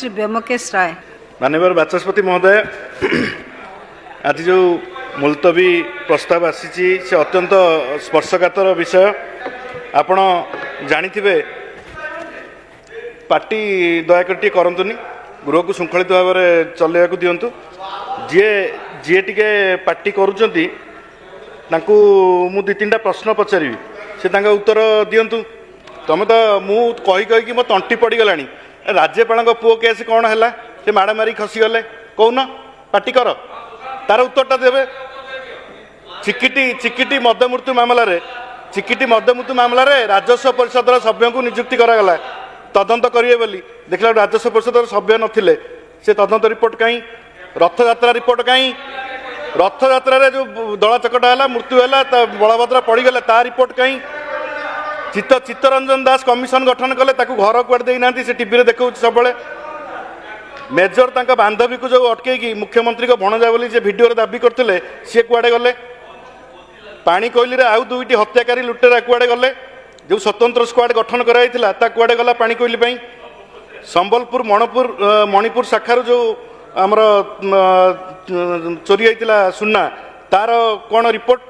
श्री व्योमकेश राय। माननीय बाचस्पति महोदय, आज जो मुलतवी प्रस्ताव आसी से अत्यंत स्पर्शकातर विषय। आपण जानिथिबे पार्टी दयाकर टी करंतुनी, गृह को श्रृंखलित भाव में चलैया दिंतु। जी जी टे पार्टी करुँच मु दी तीन प्रश्न पचारि से उत्तर दिंतु। तुम तो मु कही कहीकि मो तंटी पड़गला। राज्यपाल पुओ केस कौन है से माड़ मारी खसीगले कौन पार्टी कर तार उत्तरटा देवे। चिकिटी मद मृत्यु मामला राजस्व परिषद सभ्य को नियुक्ति करागला तदंत करेंगे बोली। देखला राजस्व परिषद सभ्य नथिले से तदंत रिपोर्ट कहीं, रथयात्रा रिपोर्ट कहीं, रथयात्रा जो दला चकटा है मृत्यु है बलभद्र पड़गला ता रिपोर्ट कहीं। चित्तरंजन दास कमिशन गठन कले घर कुआड़ देना से टीवी देखा सब मेजर तक बांधवी को जो अटकई मुख्यमंत्री को भणजा बोली भिडियो दाबी करते सी कुआड़े गले। पानी कोइली रे आउ दुईटी हत्याकारी लुटेरा कुआड़े गले। जो स्वतंत्र स्क्वाड गठन कराइथिला ता कुआड़े गला पानी कोइली पई। संबलपुर मणिपुर शाखार जो आमर चोरी होइतिला सुना तार कौन रिपोर्ट।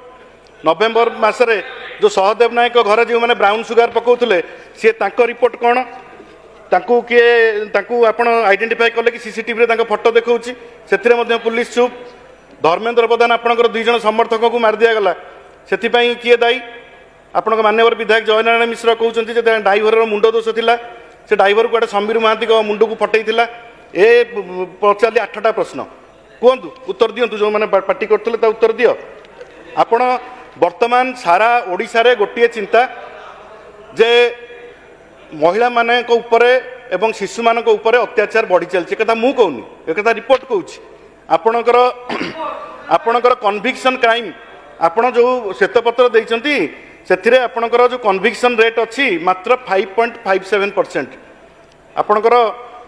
नवेम्बर मासरे जो सहदेव नायक घर जो मैंने ब्राउन सुगार पकाउथिले सी तांको रिपोर्ट कौन, तांको किए आपण आइडेंटिफाई कले कि सीसीटीवी रे फोटो देखौछि सेथिरे मध्ये पुलिस चुप। धर्मेंद्र प्रधान आपणकर दुई जन समर्थक को मार दिया गला सेथिपाई किए दायी। आपण मान्यवर विधायक जयनारायण मिश्र कहते ड्राइवर मुंड दोष थिला से ड्राइवर को समीर महांती मुंड को फटईला। ए पचारि 8टा प्रश्न कहतु उत्तर दिंतु जो मैंने पार्टी करते उत्तर दियो। आपण वर्तमान सारा ओडिशा रे गोटे चिंता जे महिला मान उपरे एवं शिशु मान उपरे अत्याचार बढ़ी चलती। एक मु कहूनी एक रिपोर्ट कहूँ। आपणकर कन्विक्शन क्राइम आपण जो श्वेतपत्र देइचंती सेथिरे आपणकर जो कन्विक्शन रेट अच्छी मात्र 5.57%। आपणकर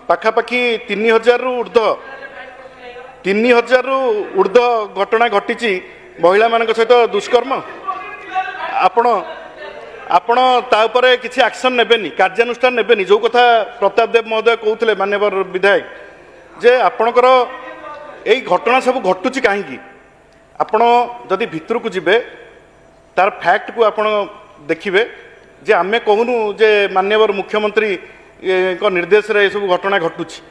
पाखापाखी 3000 रु ऊर्ध्व घटना घटी महिला मान सहित दुष्कर्म। आपण ताऊपर किसी एक्शन नेबेनी, कार्यानुष्ठान नेबेनी। जो कथा प्रताप देव महोदय कहते मान्यवर विधायक जे आपणकर यही घटना सब घटुची कहीं। आपण जदि भितर को जिबे तार फैक्ट को आपण देखिबे जे आमे कहूनु जे मान्यवर मुख्यमंत्री को निर्देश रे सब घटना घटुची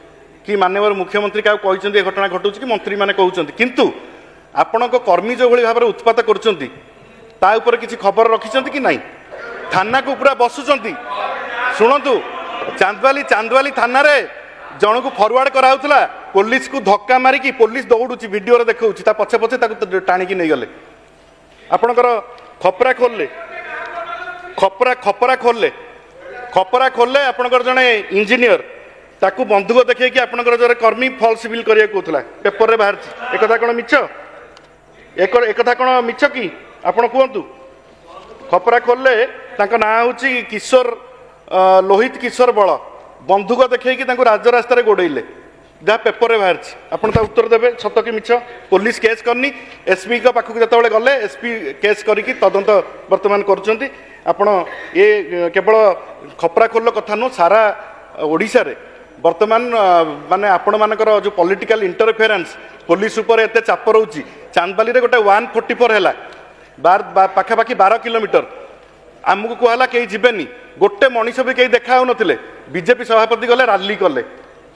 कि मान्यवर मुख्यमंत्री क्या कहते घटना घटुची कि मंत्री माने कहउचंती। किंतु आपण को कर्मी जो भली भाव में उत्पात करुचंती ता ऊपर किसी खबर रखिचंती कि नहीं। थाना को पूरा बसुचंती। शुणु चांदवाली थाना रे जन को फरवर्ड कराउतला पुलिस को धक्का मारिकी पुलिस दौड़ुची वीडियो रे देखौची ता पछे पछे ताकू टाणिकी नहीं गले। आपणकर खपरा खोलले आपणकर जने इंजीनियर ताकू बंधुक देखै कि आपणकर जरे कर्मी फॉल्स बिल करिया कहउतला पेपर रे बाहर। एक कथा कोन मिछ एक कथा कोन मिछ कि आपण कहंतु। खपरा खोलले तांका ना होची किशोर लोहित किशोर बळ बंधुक देखै कि तांको राज्य रास्ता रे गोडैले जहाँ पेपर रे बाहर। आपण ता उत्तर देबे सत कि मिछ। पुलिस केस करनी एसपी का पाखक जतबेले गले एसपी केस करिकी तदंत वर्तमान करूचंती। आपण ये केवल खपरा खोल कथा नु सारा ओडिशा रे वर्तमान माने आपण मानकर जो पॉलिटिकल इंटरफेरेंस पुलिस ऊपर एते चाप रहउची। चांदबाली रे गोटे 144 हैला पाखापाखी 12 किलोमीटर आमको कहला कहीं जीवेनी गोटे मनीष भी कहीं देखा नथिले। बीजेपी सभापति गले रैली कले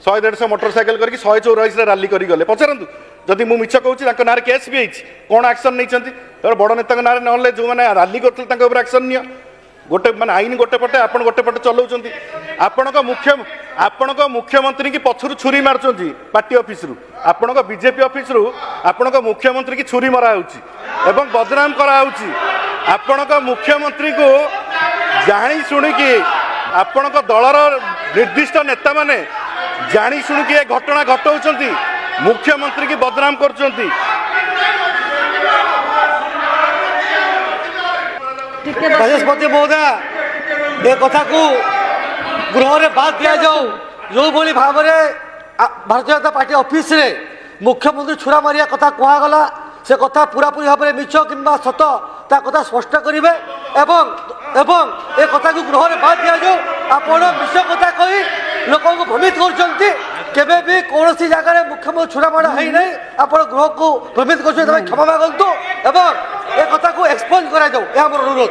100-150 मोटरसाइकेल करके 144 रैली करी गले। पचारतु जदि मु मिछ कहूँ ना केस भी होती कौन एक्शन नहीं बड़ नेता ना ना जो मैंने रैली करते एक्शन नियो। गोटे माने आईन गोटे पटे आपण गोटे पटे चलाउछंती। आपणक मुख्यमंत्री की पछरु छुरी मारछंती पार्टी ऑफिस रु आपणक बीजेपी ऑफिस रु आपणक मुख्यमंत्री की छुरी मरा होउची एवं बदनाम करा होउची। आपणक मुख्यमंत्री को जानी शुणी कि आपणक दलर निर्दिष्ट नेता माने जानी शुणी कि घटना घटाउछंती मुख्यमंत्री की बदनाम करछंती। बाचस्पति महोदय ए कथा को गृह रे बात दिया जाऊ। जो भली भाव में भारतीय जनता पार्टी ऑफिस रे मुख्यमंत्री छुरा मारिया कथा कहगला से कथा पूरा पूरी भाव में मिछ किंबा सत ता कथा स्पष्ट करेंगे एवं ए कथा को गृह रे बात दिया जाऊ। आपण विषय कथा कही लोक को भ्रमित कर केबे भी कौन सी जगह मुख्यमंत्री छुड़ामाड़ा है नहीं आपण गृह को प्रमित कर क्षमा मागंतु एवं ए कथा को एक्सपोज करा जाऊ ए हमर अनुरोध।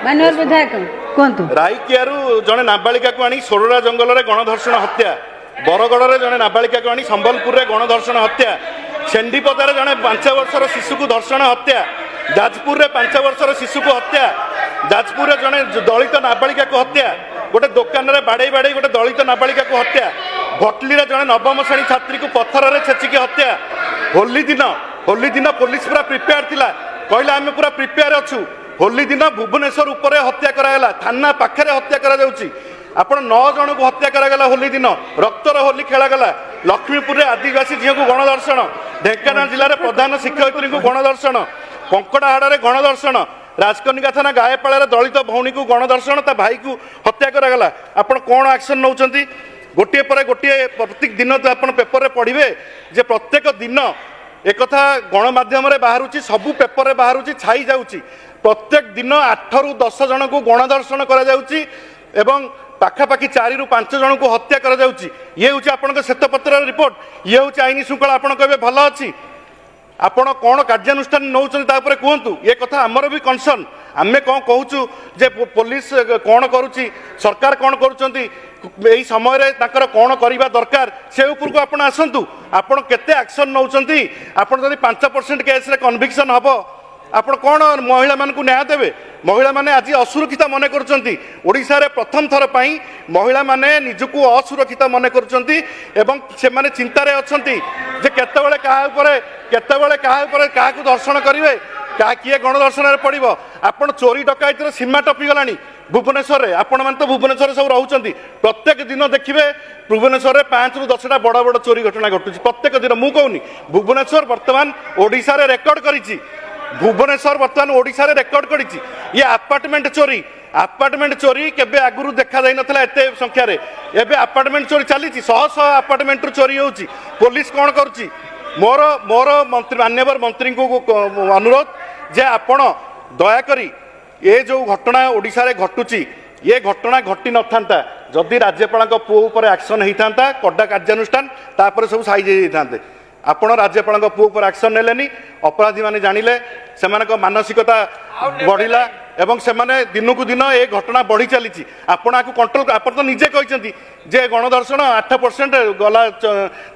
माननीय विधायक कहतु राइकियारू जड़े नाबालिका को आनी सोरडा जंगल में गणधर्षण हत्या, बरगढ़ में जड़े नाबालिका को आनी संबलपुर में गणधर्षण हत्या, छेंडीपदार जड़े 5 वर्षर शिशु को धर्षण हत्या, जाजपुर में 5 वर्षर शिशु को हत्या, जाजपुर जड़े दलित नाबालिका को हत्या, गोटे दुकान में बाड़े बाड़े गोटे दलित नाबालिका को हत्या, भटली जड़े नवम श्रेणी छात्री को पत्थर में छेचिकी हत्या। होली दिन पुलिस पूरा प्रिपेयर थिला, कहला आम पूरा प्रिपेयर अच्छु। होली दिन भुवनेश्वर उपर हत्या कराला, थाना पाखे हत्या करा जाउची। आपण 9 जन को हत्या करागला होली दिन, रक्तर होली खेलागला। लक्ष्मीपुर आदिवासी झील को गणदर्शन, ढेंकानाल जिले में प्रधान शिक्षयित्री को गणदर्शन, कंकड़ाहाड़ में गणदर्शन, राजकनिका थाना गायपाड़ दलित भौणी को गणदर्शन, ता भाई को हत्या करागला। आपण कौन एक्शन नौचंती? गोटे पर गोटे प्रत्येक दिन तो आप पेपर में पढ़े जे प्रत्येक दिन एक गणमाध्यम बाहर सबू पेपर में बाहर छाई जाऊँगी। प्रत्येक दिन 8 ରୁ 10 जन को गणदर्शन करा जाउची एवं पाखापाखि 4 ରୁ 5 जन को हत्या करा जाउची। ये हूँ आपन श्वेतपत्र रिपोर्ट, ये हूँ आईन श्रृंखला। आपन कहे भल अच्छी, आपण कौन कार्यानुष्ठान नौचंती तापर कहतु। ये कथा आमर भी कनसर्न। आमे कौन कहूँ जे पुलिस कौन करुच्ची, सरकार कौन करुच्चंती, यही समय कौन करवा दरकार से उपरको आपण आसतु। आपण केते एक्शन नौचंती? आपण जदि 5% केस रे कन्विक्शन हबो आपण कौन महिला मान को न्याय देवे? महिला माने आज असुरक्षित मन करुँच। ओडिशा रे प्रथम थर पई महिला माने निजको असुरक्षित मन करुँच एवं से माने चिंतारे अछंती जे केतेबेले काहा उपरे काहाकू दर्शन करिवे, क्या किए गणदर्शन में पड़ो। आपण चोरी डकायतर सीमा टपी गलानी भुवनेश्वर में। आपण मैंने तो भुवनेश्वर सब रोचंती, प्रत्येक दिन देखिए भुवनेश्वर में 5 ରୁ 10ଟା बड़ बड़ चोरी घटना घटुची प्रत्येक दिन। मु कहूनी भुवनेश्वर बर्तमान ओडिशा रे रेकर्ड करिछि, भुवनेश्वर बर्तमान ओडिशा रे रेकर्ड करिछि। ये अपार्टमेंट चोरी केबे आगुरु देखा जाई नथला एते संख्या रे। एबे अपार्टमेंट चोरी चलीछि, 100 अपार्टमेंट रू चोरी होउछि। पुलिस कोन करूछि? मोर मंत्री मान्यवर मंत्री को अनुरोध जे आपण दयाकरी ये जो घटना ओडिशा रे घटुची, ये घटना घटी न था जदि राज्यपाल पुओ उपर एक्शन होता कड़ा कार्यानुष्ठान तापर सब साइज होते। आपण राज्यपाल पुओ उपर एक्शन नेलेनी, अपराधी माने जानिले, सेमानक मानसिकता बढ़िला एवं सेमाने दिनकू दिन ये घटना बढ़ी चली। आपण आपको कंट्रोल आप तो निजे कहते जे गणदर्शन 8% गला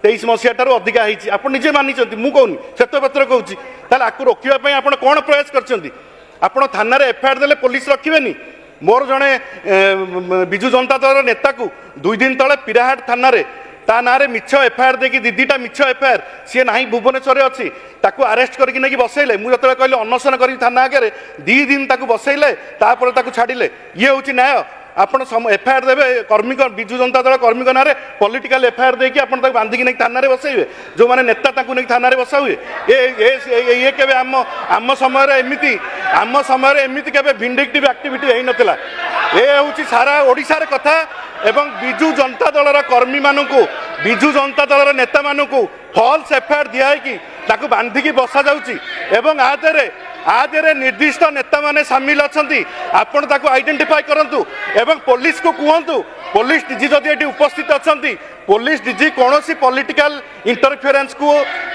23 मसीहा ठारू अधिका होती। आप निजे मानी मु कहूनी श्वेतपत्र कहूँ ताले आपको रोकवाई आप कौन प्रयास करछंती? आपण थाना रे एफआईआर देले पुलिस रखिबेनी? मोर जड़े विजु जनता दल नेता को 2 दिन तले पिराहाट थाना रे ता ना रे मिछ एफआईआर देखी दीदीटा मिछ एफआईआर सी ना भुवनेश्वर अच्छी ताकू अरेस्ट करके नहीं बसैले। मुझे कहली अनशन करी थाना आगे 2 दिन ताकू बसैले तापर ताकू छाड़िले। ये हूँ न्याय? आपण एफआईआर देवे कर्मी विजु जनता दल कर्मी ना पॉलिटिकल एफआईआर देकी आपण ताकू बांधिकी नहीं थाना रे बसैबे? जो माने नेता ताकू नहीं थाना रे बसा हुए? ये केबे आम समय एमिति केबे विंडिक्टिव एक्टिविटी हेई नथिला। ये हूँ सारा ओडिशा रे कथा एवं विजु जनता दलर कर्मी मानू विजु जनता दलर नेता मानू फॉल्स एफआईआर दिखाई ताकू बांधिकी बसा जाउची एवं आदे निर्दिष्ट नेता माने सामिल अछंती। आपण ताकू आइडेंटिफाई करंतु एवं पुलिस को कहतु, पुलिस डीजी जदि एटी उपस्थित अछंती, पुलिस डीजी कौनसी पॉलिटिकल इंटरफेरेंस को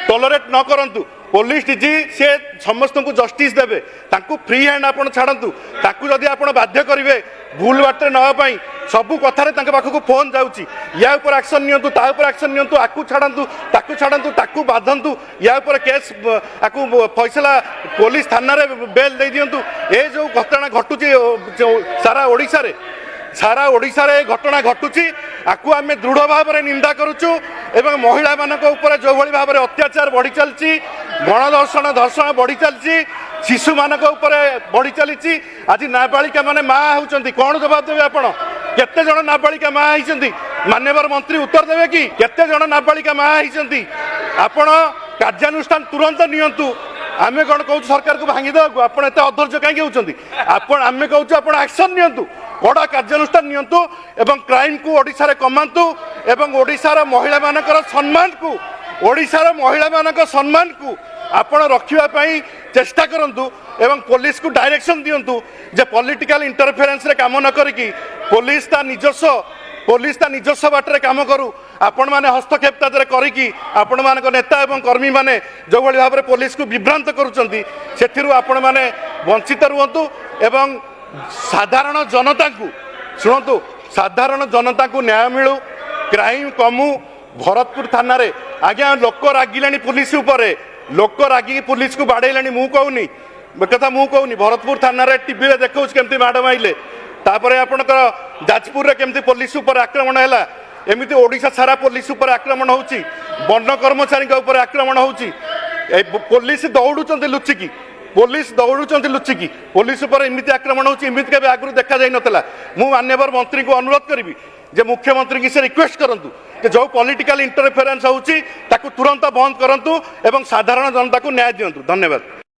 टॉलरेट न करंतु। पुलिस डीजी से समस्त को जस्टिस देवे, ताकू फ्री हैंड आपण छाड़तु। ताकू जदि आपण बाध्य करिवे भूल बाटे न पाई सबू कथारे तांके पाखकू फोन जाउची, या ऊपर एक्शन नियंतु, ता ऊपर एक्शन नियंतु, आकू छाड़तु, ताकू बाधंतु, या ऊपर केस आकू फैसला पुलिस थाना रे बेल दे दियंतु। ए जो घटना घटुची सारा ओडिशा रे घटना घटुची आकू आमे दृढ़ भाव में निंदा करुचु एवं महिला मानक ऊपर जो भली भाव में अत्याचार बढ़ी चलची, गणदर्शन धर्षण बढ़ी चलची, शिशु मानक ऊपर बढ़ी चली। आज नाबालिका माने माँ होउचंती, कौन जवाब देवे आपण? केते जण नाबालिका माँ होइचंती? मान्यवर मंत्री उत्तर देवे कि केते जण नाबालिका माँ होइचंती? आपण कार्यानुष्ठान तुरंत नियंतु। आमे कौन कहूँ सरकार को भांगी देवाक? आप अधैर्य कहीं होती? आमे कहूँ आप एक्शन नियंतु, कड़ा कार्यानुष्ठान नियंतु एवं क्राइम को ओडिशा रे कमांतु एवं ओडिशार महिला मानकर सम्मान को आपण रखिबा पई चेष्टा करंतु एवं पुलिस को डायरेक्शन दियंतु जे पॉलिटिकल इंटरफेरेंस रे काम न करिकी पुलिस ता निजस्व बाटरे काम करू। आपण मैंने हस्तक्षेप तादरे करिकी आपण मान नेता एवं कर्मी माने जो भली भाव पुलिस को विभ्रांत करुचंती सेथिरु आपण माने वंचित रुहतु एवं साधारण जनता को शुणु साधारण जनता को न्याय मिलू क्राइम कमु भरतपुर थाना रे आज्ञा लोक रागिले पुलिस उपरे लोक रागिकी पुलिस को बाड़े मु कहूनी कथा मु कहूनी भरतपुर थाना रे टीवी रे देखौ केमती माड़ माइले तापरे आपणकर जाजपुर रे केमती पुलिस उपर आक्रमण हैला एमती ओडिशा सारा पुलिस उपर आक्रमण होउची वन कर्मचारी उपर आक्रमण होउची पुलिस दौड़ुचंती लुचिकी पुलिस दौड़ुचंती लुचिकी पुलिस उपर एमती आक्रमण होउची एमती केबे आगु देखा जाई नतला मु मान्यवर मंत्री को अनुरोध करिवि जे मुख्यमंत्री की से रिक्वेस्ट करंतु कि जो पॉलिटिकल इंटरफेरेंस होउची ताकू तुरंत बंद करंतु एवं साधारण जनता को न्याय दियंतु धन्यवाद।